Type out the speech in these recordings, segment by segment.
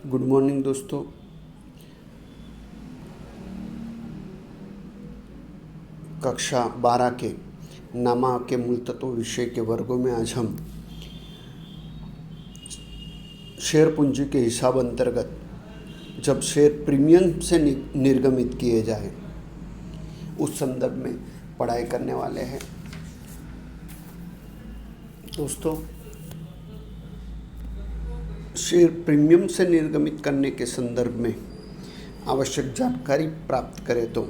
Good morning दोस्तों। कक्षा 12 के नामा के मूल तत्व विषय के वर्गों में आज हम शेयर पूंजी के हिसाब अंतर्गत जब शेयर प्रीमियम से निर्गमित किए जाए उस संदर्भ में पढ़ाई करने वाले हैं। दोस्तों, शेयर प्रीमियम से निर्गमित करने के संदर्भ में आवश्यक जानकारी प्राप्त करें तो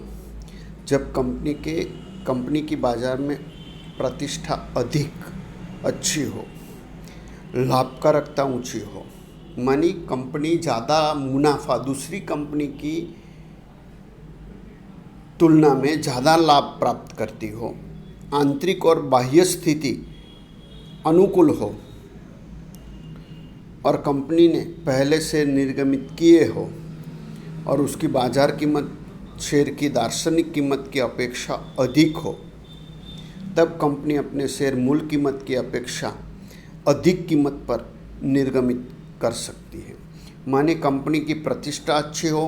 जब कंपनी की बाज़ार में प्रतिष्ठा अधिक अच्छी हो, लाभकारिता ऊंची हो, मानी कंपनी ज़्यादा मुनाफा दूसरी कंपनी की तुलना में ज़्यादा लाभ प्राप्त करती हो, आंतरिक और बाह्य स्थिति अनुकूल हो और कंपनी ने पहले से निर्गमित किए हो और उसकी बाज़ार कीमत शेयर की दार्शनिक कीमत की अपेक्षा अधिक हो, तब कंपनी अपने शेयर मूल कीमत की अपेक्षा अधिक कीमत पर निर्गमित कर सकती है। माने कंपनी की प्रतिष्ठा अच्छी हो,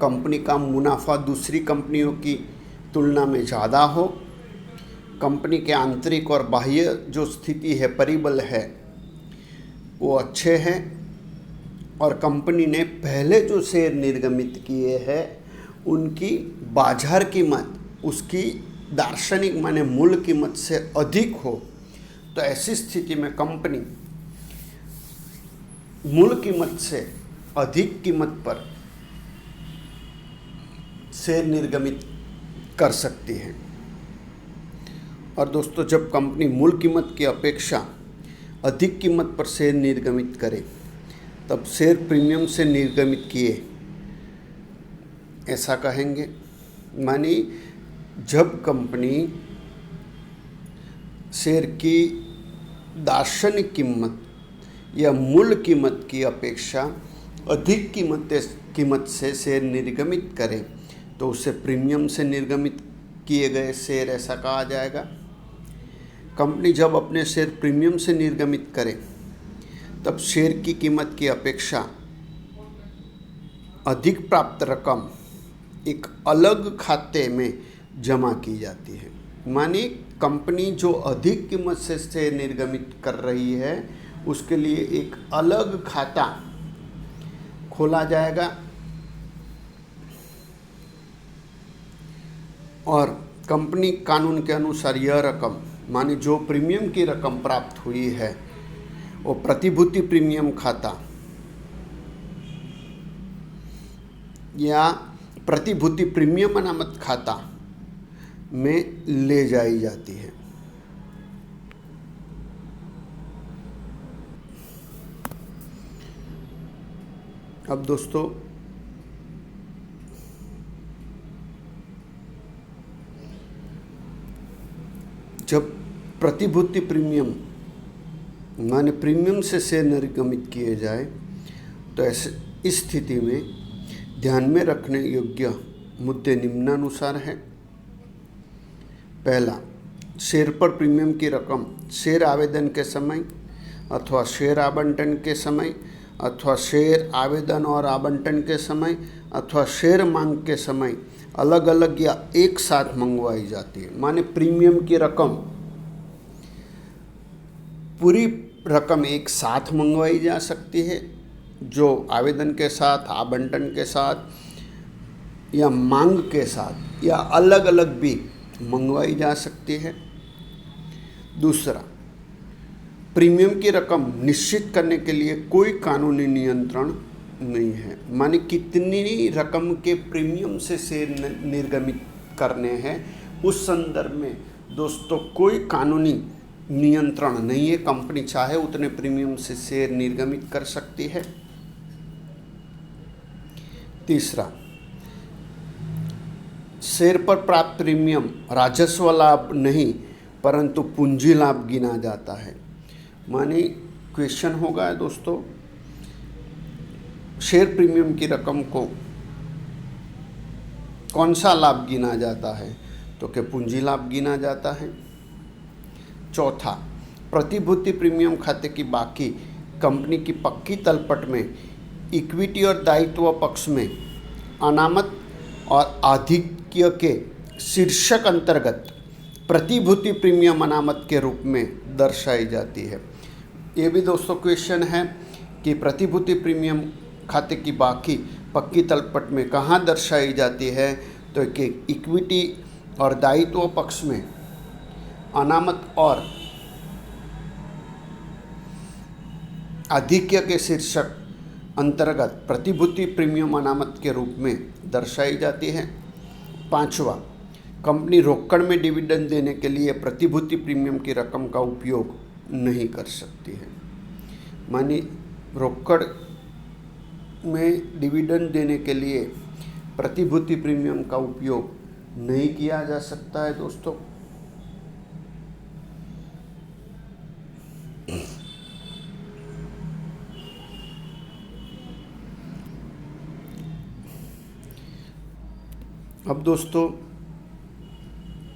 कंपनी का मुनाफा दूसरी कंपनियों की तुलना में ज़्यादा हो, कंपनी के आंतरिक और बाह्य जो स्थिति है, परिबल है, वो अच्छे हैं और कंपनी ने पहले जो शेयर निर्गमित किए हैं उनकी बाजार कीमत उसकी दार्शनिक माने मूल कीमत से अधिक हो, तो ऐसी स्थिति में कंपनी मूल कीमत से अधिक कीमत पर शेयर निर्गमित कर सकती है। और दोस्तों, जब कंपनी मूल कीमत की अपेक्षा अधिक कीमत पर शेयर निर्गमित करे तब शेयर प्रीमियम से निर्गमित किए ऐसा कहेंगे। मानी जब कंपनी शेयर की दार्शनिक कीमत या मूल कीमत की अपेक्षा अधिक कीमत से शेयर निर्गमित करे तो उसे प्रीमियम से निर्गमित किए गए शेयर ऐसा कहा जाएगा। कंपनी जब अपने शेयर प्रीमियम से निर्गमित करे तब शेयर की कीमत की अपेक्षा अधिक प्राप्त रकम एक अलग खाते में जमा की जाती है। मानी कंपनी जो अधिक कीमत से शेयर निर्गमित कर रही है उसके लिए एक अलग खाता खोला जाएगा और कंपनी कानून के अनुसार यह रकम माने जो प्रीमियम की रकम प्राप्त हुई है वो प्रतिभूति प्रीमियम खाता या प्रतिभूति प्रीमियम अनामत खाता में ले जाई जाती है। अब दोस्तों, जब प्रतिभूति प्रीमियम माने प्रीमियम से शेयर निर्गमित किए जाए तो ऐसे इस स्थिति में ध्यान में रखने योग्य मुद्दे निम्नानुसार हैं। पहला, शेयर पर प्रीमियम की रकम शेयर आवेदन के समय अथवा शेयर आवंटन के समय अथवा शेयर आवेदन और आवंटन के समय अथवा शेयर मांग के समय अलग अलग या एक साथ मंगवाई जाती है। माने प्रीमियम की रकम पूरी रकम एक साथ मंगवाई जा सकती है, जो आवेदन के साथ, आवंटन के साथ या मांग के साथ या अलग अलग भी मंगवाई जा सकती है। दूसरा, प्रीमियम की रकम निश्चित करने के लिए कोई कानूनी नियंत्रण नहीं है। माने कितनी रकम के प्रीमियम से शेयर निर्गमित करने हैं उस संदर्भ में दोस्तों कोई कानूनी नियंत्रण नहीं है। कंपनी चाहे उतने प्रीमियम से शेयर निर्गमित कर सकती है। तीसरा, शेयर पर प्राप्त प्रीमियम राजस्व लाभ नहीं परंतु पूंजी लाभ गिना जाता है। माने क्वेश्चन होगा दोस्तों, शेयर प्रीमियम की रकम को कौन सा लाभ गिना जाता है, तो कि पूंजी लाभ गिना जाता है। चौथा, प्रतिभूति प्रीमियम खाते की बाकी कंपनी की पक्की तलपट में इक्विटी और दायित्व पक्ष में अनामत और आधिक्य के शीर्षक अंतर्गत प्रतिभूति प्रीमियम अनामत के रूप में दर्शाई जाती है। ये भी दोस्तों क्वेश्चन है कि प्रतिभूति प्रीमियम खाते की बाकी पक्की तलपट में कहाँ दर्शाई जाती है, तो कि इक्विटी और दायित्व पक्ष में अनामत और आधिक्य के शीर्षक अंतर्गत प्रतिभूति प्रीमियम अनामत के रूप में दर्शाई जाती है। 5वां, कंपनी रोकड़ में डिविडेंड देने के लिए प्रतिभूति प्रीमियम की रकम का उपयोग नहीं कर सकती है। मानी रोकड़ में डिविडेंड देने के लिए प्रतिभूति प्रीमियम का उपयोग नहीं किया जा सकता है दोस्तों। अब दोस्तों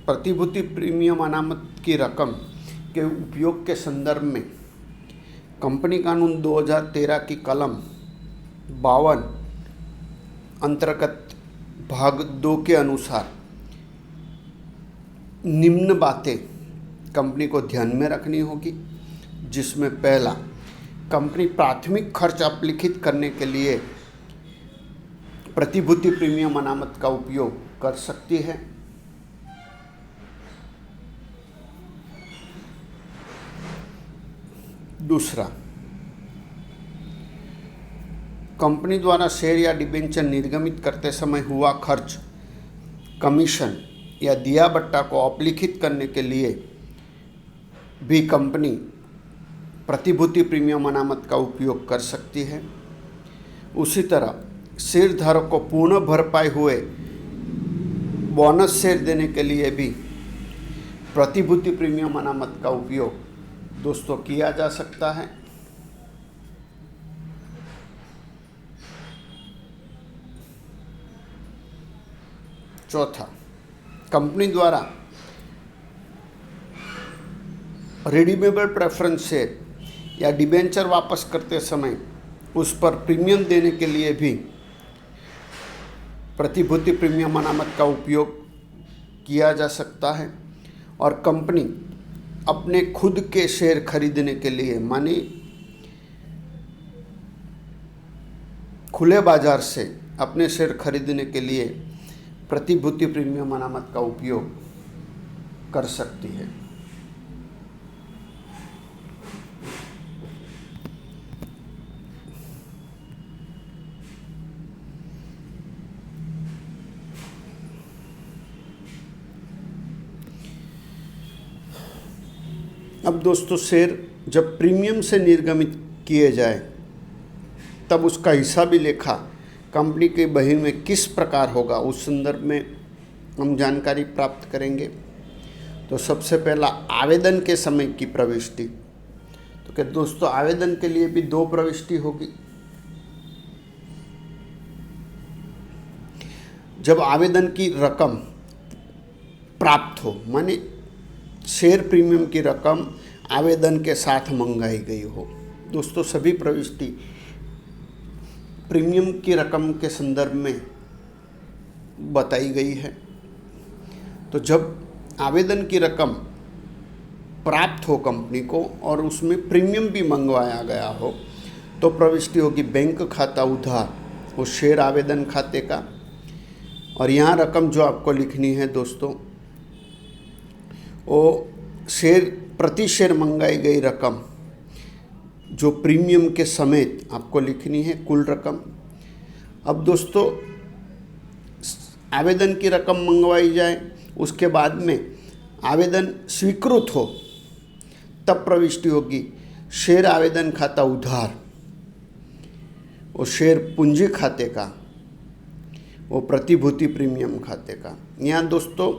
प्रतिभूति प्रीमियम अनामत की रकम के उपयोग के संदर्भ में कंपनी कानून 2013 की कलम 52 अंतर्गत भाग 2 के अनुसार निम्न बातें कंपनी को ध्यान में रखनी होगी, जिसमें पहला, कंपनी प्राथमिक खर्च अपलिखित करने के लिए प्रतिभूति प्रीमियम अनामत का उपयोग कर सकती है। दूसरा, कंपनी द्वारा शेयर या डिबेंचर निर्गमित करते समय हुआ खर्च, कमीशन या दिया बट्टा को अपलिखित करने के लिए भी कंपनी प्रतिभूति प्रीमियम अनामत का उपयोग कर सकती है। उसी तरह शेयरधारक को पूर्ण भरपाई हुए बोनस शेयर देने के लिए भी प्रतिभूति प्रीमियम अनामत का उपयोग दोस्तों किया जा सकता है। चौथा, कंपनी द्वारा रिडीमेबल प्रेफरेंस शेयर या डिबेंचर वापस करते समय उस पर प्रीमियम देने के लिए भी प्रतिभूति प्रीमियम अनामत का उपयोग किया जा सकता है। और कंपनी अपने खुद के शेयर खरीदने के लिए, मानी खुले बाजार से अपने शेयर खरीदने के लिए प्रतिभूति प्रीमियम अनामत का उपयोग कर सकती है। अब दोस्तों शेयर जब प्रीमियम से निर्गमित किए जाए तब उसका हिस्सा भी लेखा कंपनी के बही में किस प्रकार होगा, उस संदर्भ में हम जानकारी प्राप्त करेंगे। तो सबसे पहला, आवेदन के समय की प्रविष्टि। तो क्या दोस्तों आवेदन के लिए भी 2 प्रविष्टि होगी। जब आवेदन की रकम प्राप्त हो, माने शेयर प्रीमियम की रकम आवेदन के साथ मंगाई गई हो। दोस्तों सभी प्रविष्टि प्रीमियम की रकम के संदर्भ में बताई गई है। तो जब आवेदन की रकम प्राप्त हो कंपनी को और उसमें प्रीमियम भी मंगवाया गया हो तो प्रविष्टि होगी बैंक खाता उधार, वो शेयर आवेदन खाते का। और यहाँ रकम जो आपको लिखनी है दोस्तों, वो शेयर प्रति शेयर मंगाई गई रकम जो प्रीमियम के समेत आपको लिखनी है कुल रकम। अब दोस्तों आवेदन की रकम मंगवाई जाए, उसके बाद में आवेदन स्वीकृत हो तब प्रविष्टि होगी शेयर आवेदन खाता उधार, वो शेयर पूंजी खाते का, वो प्रतिभूति प्रीमियम खाते का। यहाँ दोस्तों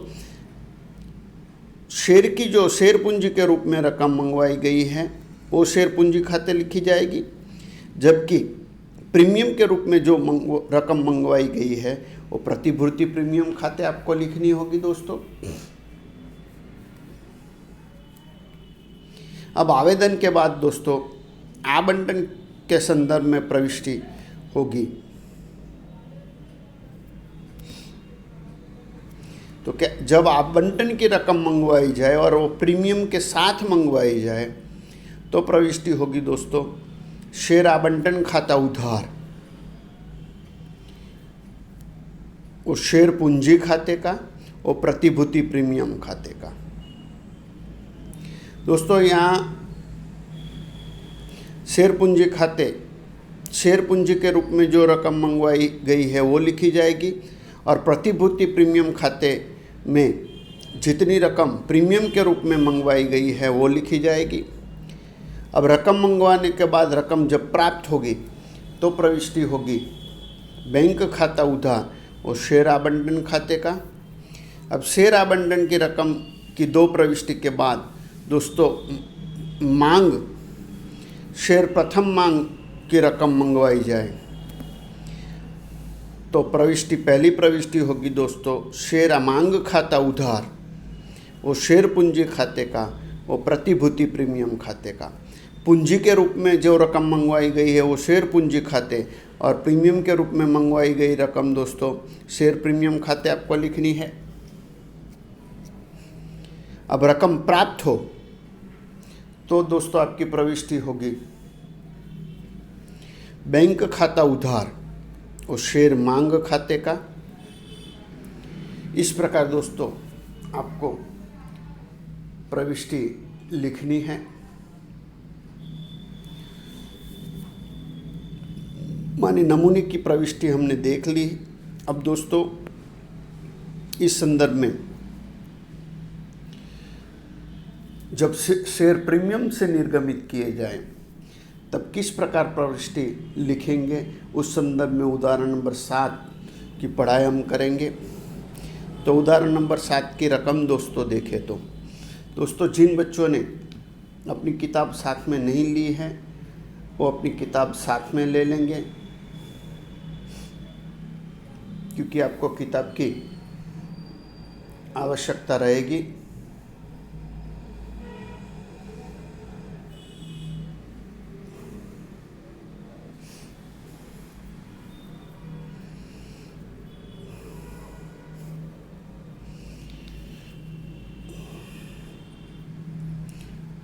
शेयर की जो शेयर पूंजी के रूप में रकम मंगवाई गई है वो शेयर पूंजी खाते लिखी जाएगी, जबकि प्रीमियम के रूप में जो रकम मंगवाई गई है वो प्रतिभूति प्रीमियम खाते आपको लिखनी होगी दोस्तों। अब आवेदन के बाद दोस्तों आवंटन के संदर्भ में प्रविष्टि होगी। तो क्या जब आवंटन की रकम मंगवाई जाए और वो प्रीमियम के साथ मंगवाई जाए तो प्रविष्टि होगी दोस्तों शेयर आवंटन खाता उधार, वो शेयर पूंजी खाते का, वो प्रतिभूति प्रीमियम खाते का। दोस्तों यहाँ शेयर पूंजी खाते, शेयर पूंजी के रूप में जो रकम मंगवाई गई है वो लिखी जाएगी और प्रतिभूति प्रीमियम खाते में जितनी रकम प्रीमियम के रूप में मंगवाई गई है वो लिखी जाएगी। अब रकम मंगवाने के बाद रकम जब प्राप्त होगी तो प्रविष्टि होगी बैंक खाता उधार और शेयर आवंटन खाते का। अब शेयर आवंटन की रकम की दो प्रविष्टि के बाद दोस्तों मांग, शेयर प्रथम मांग की रकम मंगवाई जाए तो प्रविष्टि, पहली प्रविष्टि होगी दोस्तों शेयर मांग खाता उधार, वो शेयर पूंजी खाते का, वो प्रतिभूति प्रीमियम खाते का। पूंजी के रूप में जो रकम मंगवाई गई है वो शेयर पूंजी खाते और प्रीमियम के रूप में मंगवाई गई रकम दोस्तों शेयर प्रीमियम खाते आपको लिखनी है। अब रकम प्राप्त हो तो दोस्तों आपकी प्रविष्टि होगी बैंक खाता उधार और शेयर मांग खाते का। इस प्रकार दोस्तों आपको प्रविष्टि लिखनी है। माने नमूने की प्रविष्टि हमने देख ली। अब दोस्तों इस संदर्भ में जब शेयर प्रीमियम से निर्गमित किए जाए तब किस प्रकार प्रविष्टि लिखेंगे उस संदर्भ में उदाहरण नंबर 7 की पढ़ाई हम करेंगे। तो उदाहरण नंबर 7 की रकम दोस्तों देखें तो दोस्तों जिन बच्चों ने अपनी किताब साथ में नहीं ली है वो अपनी किताब साथ में ले लेंगे, क्योंकि आपको किताब की आवश्यकता रहेगी।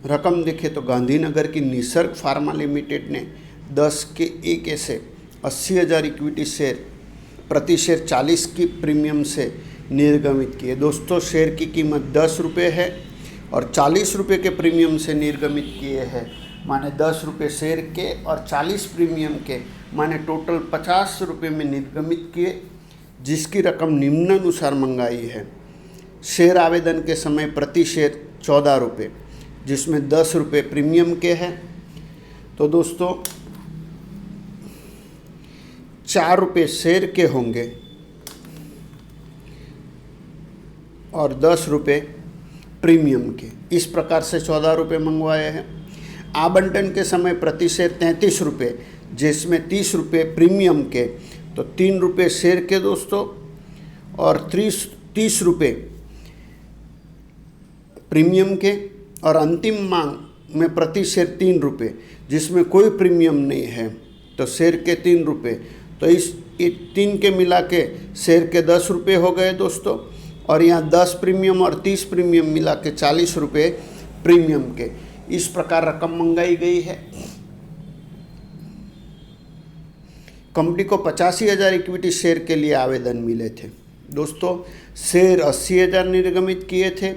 रकम देखें तो गांधीनगर की निसर्ग फार्मा लिमिटेड ने 10 के एक ऐसे 80,000 इक्विटी शेयर प्रति शेयर 40 की प्रीमियम से निर्गमित किए। दोस्तों शेयर की कीमत 10 रुपये है और 40 रुपये के प्रीमियम से निर्गमित किए हैं, माने 10 रुपये शेयर के और 40 प्रीमियम के, माने टोटल 50 रुपये में निर्गमित किए, जिसकी रकम निम्नानुसार मंगाई है। शेयर आवेदन के समय प्रति शेयर 14 रुपये, जिसमें 10 रुपये प्रीमियम के हैं। तो दोस्तों 4 रुपये शेयर के होंगे और 10 रुपये प्रीमियम के। इस प्रकार से 14 रुपये मंगवाए हैं। आवंटन के समय प्रति शेयर 33 रुपये, जिसमें 30 रुपये प्रीमियम के, तो 3 रुपये शेयर के दोस्तों और 30 रुपये प्रीमियम के, और अंतिम मांग में प्रति शेयर 3 रुपये, जिसमें कोई प्रीमियम नहीं है, तो शेयर के 3 रुपये। तो इस 3 के मिला के शेयर के 10 रुपये हो गए दोस्तों, और यहाँ 10 प्रीमियम और 30 प्रीमियम मिला के 40 रुपये प्रीमियम के। इस प्रकार रकम मंगाई गई है। कंपनी को 85,000 इक्विटी शेयर के लिए आवेदन मिले थे। दोस्तों शेयर 80,000 निर्गमित किए थे,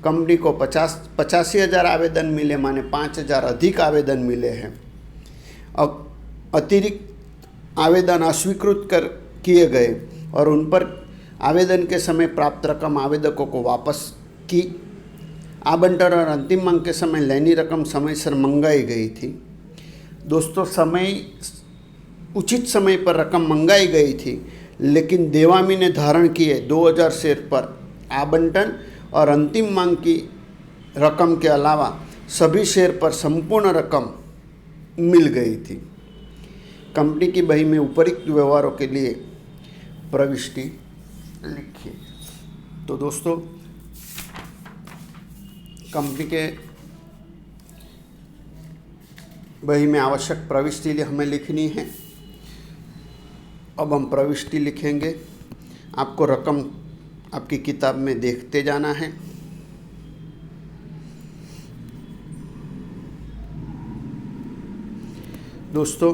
कंपनी को 85,000 आवेदन मिले, माने 5,000 अधिक आवेदन मिले हैं। अब अतिरिक्त आवेदन अस्वीकृत किए गए और उन पर आवेदन के समय प्राप्त रकम आवेदकों को वापस की। आवंटन और अंतिम मांग के समय लेनी रकम समय से मंगाई गई थी। दोस्तों उचित समय पर रकम मंगाई गई थी, लेकिन देवामी ने धारण किए 2,000 शेयर पर आवंटन और अंतिम मांग की रकम के अलावा सभी शेयर पर संपूर्ण रकम मिल गई थी। कंपनी की बही में उपरोक्त व्यवहारों के लिए प्रविष्टि लिखिए। तो दोस्तों कंपनी के बही में आवश्यक प्रविष्टि हमें लिखनी है। अब हम प्रविष्टि लिखेंगे। आपको रकम आपकी किताब में देखते जाना है। दोस्तों,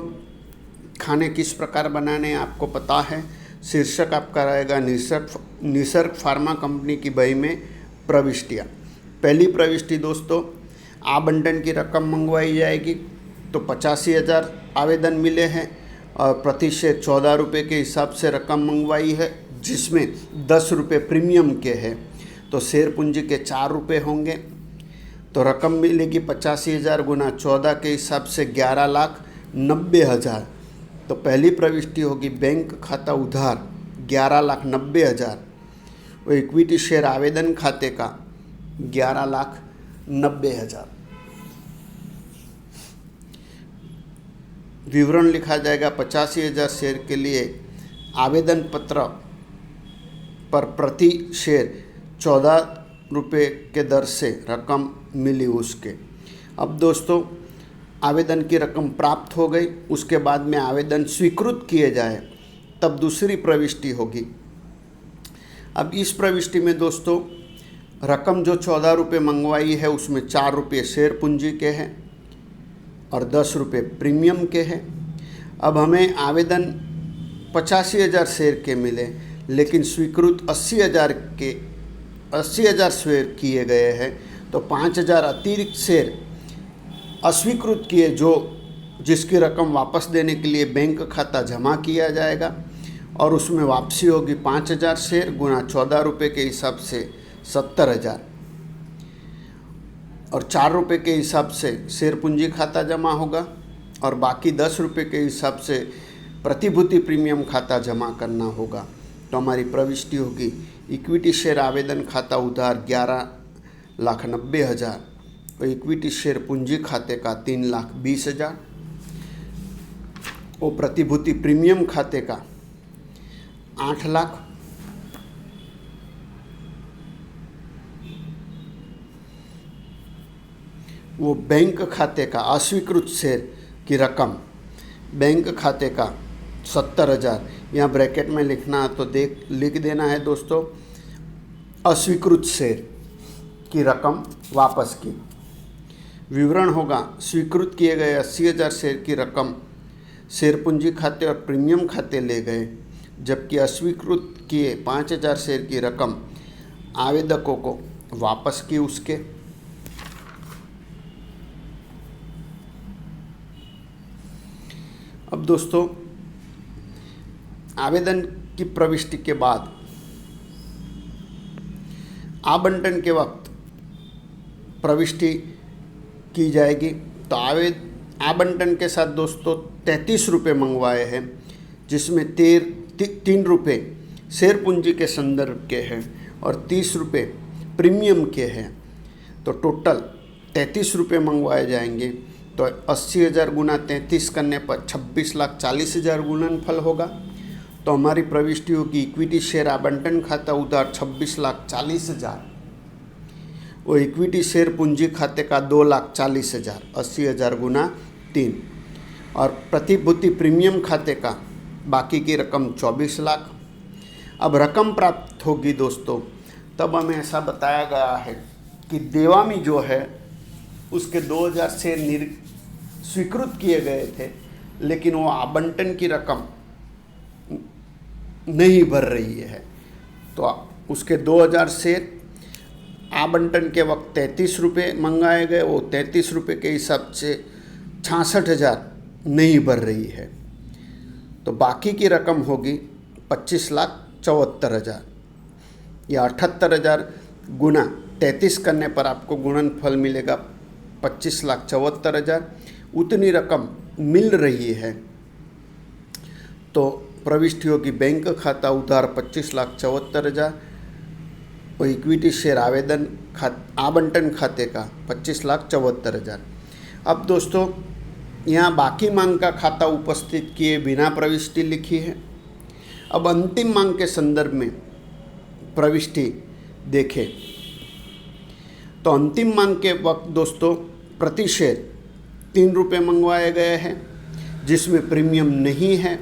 खाने किस प्रकार बनाने आपको पता है। शीर्षक आपका रहेगा निसर्ग फार्मा कंपनी की बही में प्रविष्टियाँ। पहली प्रविष्टि दोस्तों, आवंटन की रकम मंगवाई जाएगी। तो 85,000 आवेदन मिले हैं और प्रति शेयर 14 रुपये के हिसाब से रकम मंगवाई है, जिसमें 10 रुपये प्रीमियम के हैं। तो शेयर पूंजी के 4 रुपये होंगे। तो रकम मिलेगी 85,000 गुना 14 के हिसाब से 11,90,000। तो पहली प्रविष्टि होगी बैंक खाता उधार 11,90,000। वो इक्विटी शेयर आवेदन खाते का 11,90,000। विवरण लिखा जाएगा 85,000 शेयर के लिए आवेदन पत्र पर प्रति शेयर 14 रुपये के दर से रकम मिली उसके। अब दोस्तों, आवेदन की रकम प्राप्त हो गई, उसके बाद में आवेदन स्वीकृत किए जाए तब दूसरी प्रविष्टि होगी। अब इस प्रविष्टि में दोस्तों रकम जो 14 रुपये मंगवाई है उसमें 4 रुपये शेयर पूंजी के हैं और 10 रुपये प्रीमियम के हैं। अब हमें आवेदन 85,000 शेयर के मिले, लेकिन स्वीकृत 80,000 शेयर किए गए हैं। तो 5,000 अतिरिक्त शेयर अस्वीकृत किए, जिसकी रकम वापस देने के लिए बैंक खाता जमा किया जाएगा और उसमें वापसी होगी 5,000 शेयर गुना 14 रुपये के हिसाब से 70,000 और 4 रुपये के हिसाब से शेयर पूंजी खाता जमा होगा और बाकी 10 रुपये के हिसाब से प्रतिभूति प्रीमियम खाता जमा करना होगा। तो हमारी प्रविष्टि होगी इक्विटी शेयर आवेदन खाता उधार 11,90,000 और इक्विटी शेयर पूंजी खाते का 3,20,000 और प्रतिभूति प्रीमियम खाते का 8 लाख वो बैंक खाते का अस्वीकृत शेयर की रकम बैंक खाते का 70,000। यहाँ ब्रैकेट में लिखना तो लिख देना है दोस्तों, अस्वीकृत शेयर की रकम वापस की। विवरण होगा स्वीकृत किए गए 80,000 शेयर की रकम शेयर पूंजी खाते और प्रीमियम खाते ले गए, जबकि अस्वीकृत किए 5,000 शेयर की रकम आवेदकों को वापस की उसके। अब दोस्तों, आवेदन की प्रविष्टि के बाद आवंटन के वक्त प्रविष्टि की जाएगी। तो आवंटन के साथ दोस्तों 33 रुपये मंगवाए हैं, जिसमें 3 रुपये शेयर पूंजी के संदर्भ के हैं और 30 रुपये प्रीमियम के हैं। तो टोटल 33 रुपये मंगवाए जाएंगे। तो 80,000 गुना 33 करने पर 26,40,000 गुणनफल होगा। तो हमारी प्रविष्टि होगी इक्विटी शेयर आवंटन खाता उधार 26,40,000 वो इक्विटी शेयर पूंजी खाते का 2,40,000 80,000 गुना 3 और प्रतिभूति प्रीमियम खाते का बाकी की रकम 24 लाख। अब रकम प्राप्त होगी दोस्तों, तब हमें ऐसा बताया गया है कि देवामी जो है उसके 2,000 शेयर स्वीकृत किए गए थे, लेकिन वो आवंटन की रकम नहीं भर रही है। तो उसके 2,000 शेयर आवंटन के वक्त 33 रुपये मंगाए गए, वो 33 रुपये के हिसाब से 66,000 नहीं भर रही है। तो बाकी की रकम होगी 25,74,000 या 78,000 गुना 33 करने पर आपको गुणनफल मिलेगा 25,74,000। उतनी रकम मिल रही है। तो प्रविष्टि होगी बैंक खाता उधार 25,74,000 और इक्विटी शेयर आवंटन खाते का 25,74,000। अब दोस्तों, यहाँ बाकी मांग का खाता उपस्थित किए बिना प्रविष्टि लिखी है। अब अंतिम मांग के संदर्भ में प्रविष्टि देखें तो अंतिम मांग के वक्त दोस्तों प्रति शेयर 3 रुपये मंगवाए गए हैं, जिसमें प्रीमियम नहीं है।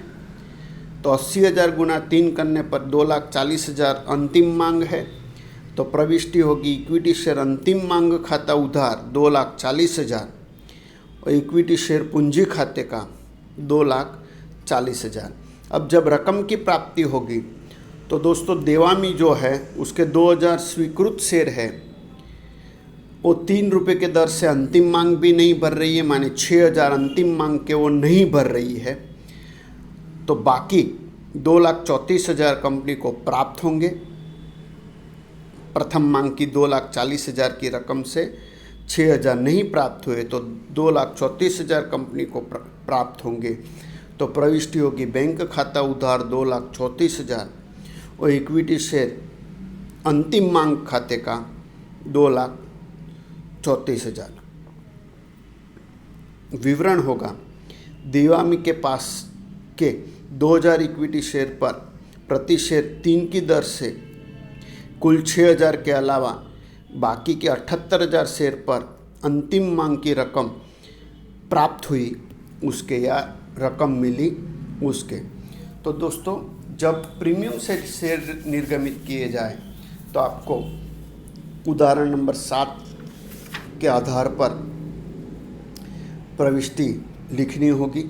तो तो 80,000 गुना 3 करने पर 2,40,000 अंतिम मांग है। तो प्रविष्टि होगी इक्विटी शेयर अंतिम मांग खाता उधार 2,40,000 और इक्विटी शेयर पूंजी खाते का 2,40,000। अब जब रकम की प्राप्ति होगी तो दोस्तों देवामी जो है उसके 2,000 स्वीकृत शेयर है, वो 3 रुपये के दर से अंतिम मांग भी नहीं भर रही है, माने 6,000 अंतिम मांग के वो नहीं भर रही है। तो बाकी 2,34,000 कंपनी को प्राप्त होंगे। प्रथम मांग की 2,40,000 की रकम से 6,000 नहीं प्राप्त हुए तो 2,34,000 कंपनी को प्राप्त होंगे। तो प्रविष्टि होगी बैंक खाता उधार 2,34,000 और इक्विटी शेयर अंतिम मांग खाते का 2,34,000। विवरण होगा देवामी के पास के 2,000 इक्विटी शेयर पर प्रति शेयर 3 की दर से कुल 6,000 के अलावा बाकी के 78,000 शेयर पर अंतिम मांग की रकम प्राप्त हुई उसके या रकम मिली उसके। तो दोस्तों जब प्रीमियम से शेयर निर्गमित किए जाए तो आपको उदाहरण नंबर 7 के आधार पर प्रविष्टि लिखनी होगी।